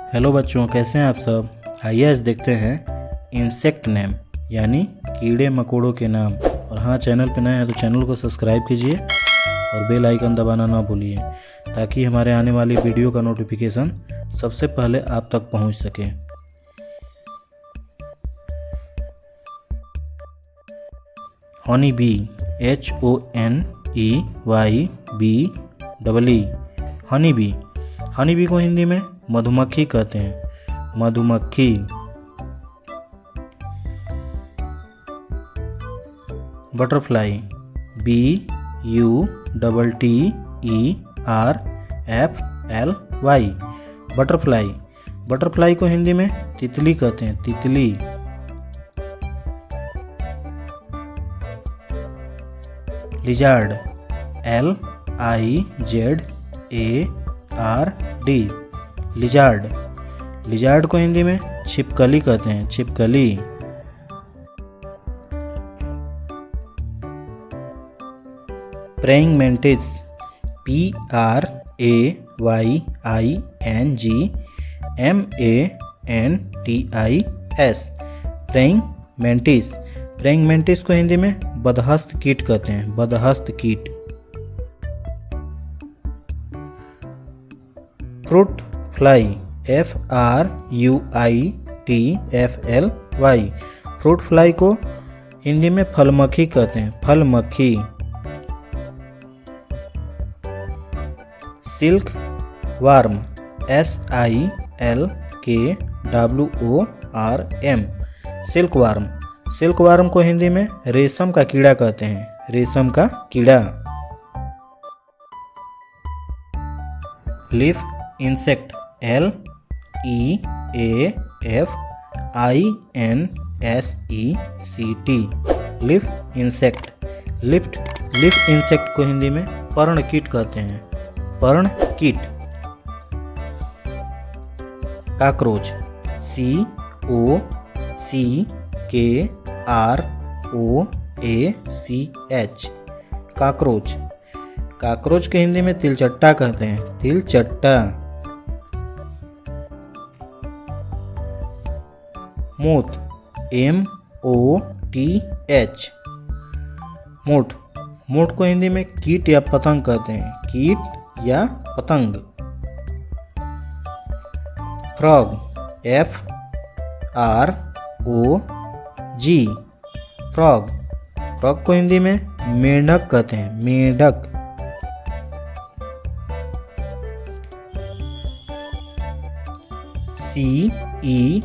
Hello बच्चों, कैसे हैं आप सब। आइए आज देखते हैं इंसेक्ट नेम यानी कीड़े मकोड़ों के नाम। और हाँ, चैनल पे नए हैं तो चैनल को सब्सक्राइब कीजिए और बेल आइकन दबाना ना भूलिए ताकि हमारे आने वाली वीडियो का नोटिफिकेशन सबसे पहले आप तक पहुंच सके। Honey bee, HONEYBEE। Honey bee, honey bee को हिंदी में मधुमक्खी कहते हैं। मधुमक्खी। Butterfly, BUTTERFLY। बटरफ्लाई। बटरफ्लाई को हिंदी में तितली कहते हैं। तितली। Lizard, LIZARD। लिजार्ड। लिजार्ड को हिंदी में छिपकली कहते हैं। छिपकली। Praying mantis, PRAYINGMANTIS। Praying mantis. Praying mantis को हिंदी में बदहस्त कीट कहते हैं। बदहस्त कीट। Fruit fly, FRUITFLY। Fruit fly को हिंदी में फलमक्खी कहते हैं। फलमक्खी। Silkworm, SILKWORM। Silkworm. Silkworm को हिंदी में रेशम का कीड़ा कहते हैं। रेशम का कीड़ा। Leaf insect, LEAFINSECT। Leaf insect. Leaf insect को हिंदी में पर्ण कीट कहते हैं। पर्ण कीट। Cockroach, COCKROACH। काकरोच। काकरोच के हिंदी में तिलचट्टा कहते हैं। तिलचट्टा। Moth, MOTH। मोठ। मोठ को हिंदी में कीट या पतंग कहते हैं। कीट या पतंग। Frog, FROG। फ्रॉग। फ्रॉग को हिंदी में मेंढक कहते हैं। मेंढक। CENTIPEDE।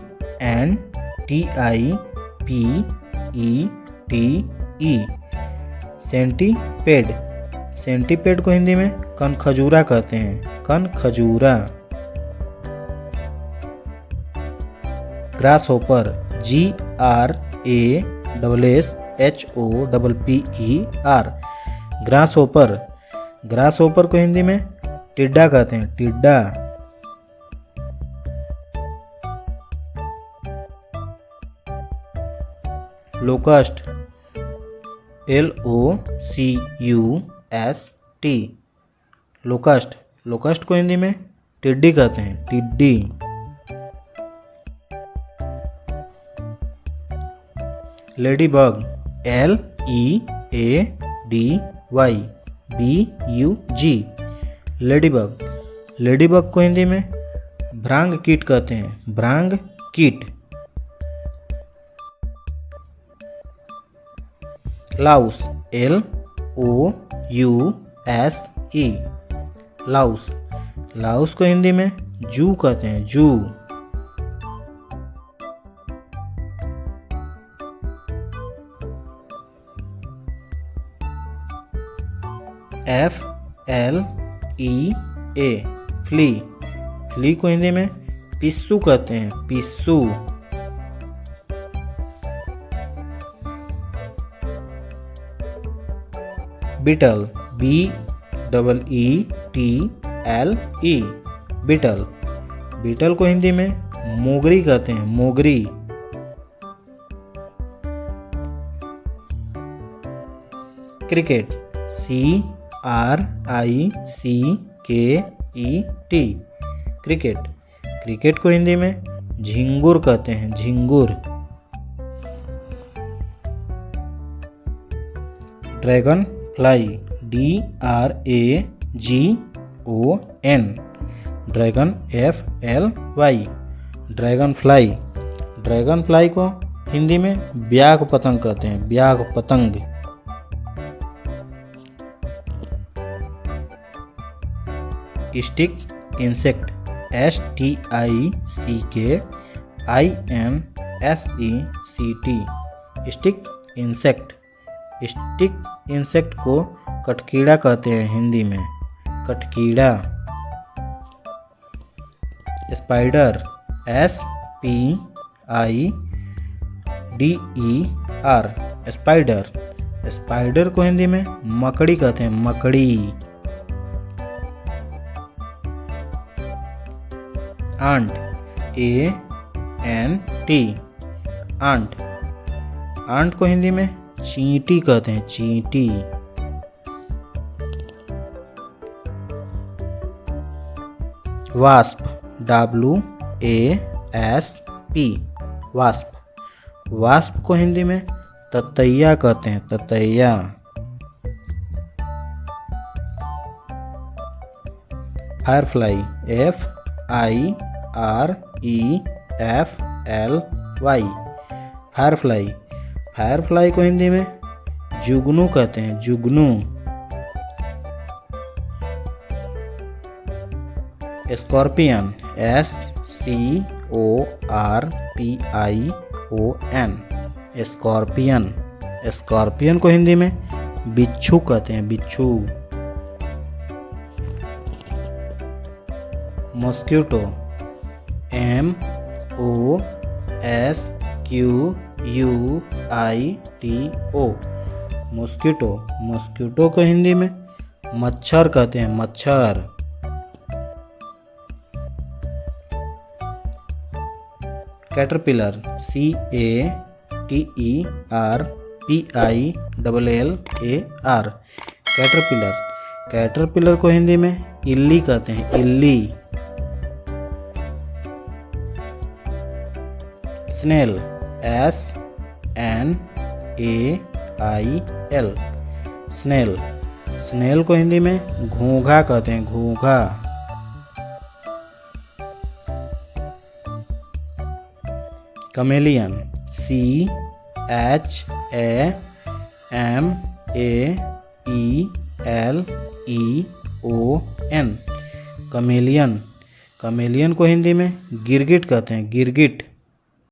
सेंटीपेड। सेंटीपेड को हिंदी में कनखजूरा कहते हैं। कनखजूरा। Grasshopper, GRASSHOPPER। Grasshopper. Grasshopper को हिंदी में टिड्डा कहते हैं। टिड्डा। Locust, LOCUST। लोकस्ट। लोकस्ट को हिंदी में टिड्डी कहते हैं। टिड्डी। Lady bug, LEADYBUG। Lady bug. Lady bug को हिंदी में भ्रांग कीट कहते हैं। भ्रांग कीट। Laue's, LOUSE। लाउस। लाउस को हिंदी में जू कहते हैं। जू। FLEA। फ्ली। फ्ली को हिंदी में पिस्सू कहते हैं। पिस्सू। Beetle, BEETLE। बीटल। बीटल को हिंदी में मोगरी कहते हैं। मोगरी। Cricket, CRICKET। क्रिकेट। क्रिकेट को हिंदी में झिंगुर कहते हैं, झिंगुर। Dragonfly, DRAGON, dragon FLY, dragonfly. Dragonfly को हिंदी में ब्याग पतंग कहते हैं, ब्याग पतंग। Stick insect, STICKINSECT, stick insect. Stick insect को कटकीड़ा कहते हैं हिंदी में, कटकीड़ा। Spider, SPIDER, spider. स्पाइडर को हिंदी में मकड़ी कहते हैं, मकड़ी। Aunt, ANT, aunt. आंट को हिंदी में चींटी कहते हैं, चींटी। Wasp, WASP, wasp. वास्प को हिंदी में ततैया कहते हैं, ततैया। Firefly, FIREFLY, Firefly. फायरफ्लाई को हिंदी में जुगनू कहते हैं, जुगनू। Scorpion, SCORPION, scorpion. स्कॉर्पियन को हिंदी में बिच्छू कहते हैं, बिच्छू। Mosquito, MOSQUITO, mosquito. मॉस्क्यूटो को हिंदी में मच्छर कहते हैं, मच्छर। Caterpillar, CATERPILLAR, caterpillar. कैटरपिलर को हिंदी में इल्ली कहते हैं, इल्ली। Snail, SNAIL, snail. स्नेल को हिंदी में घोंघा कहते हैं, घोंघा। Chameleon, CHAMAELEON, chameleon. कमेलियन को हिंदी में गिरगिट कहते हैं, गिरगिट।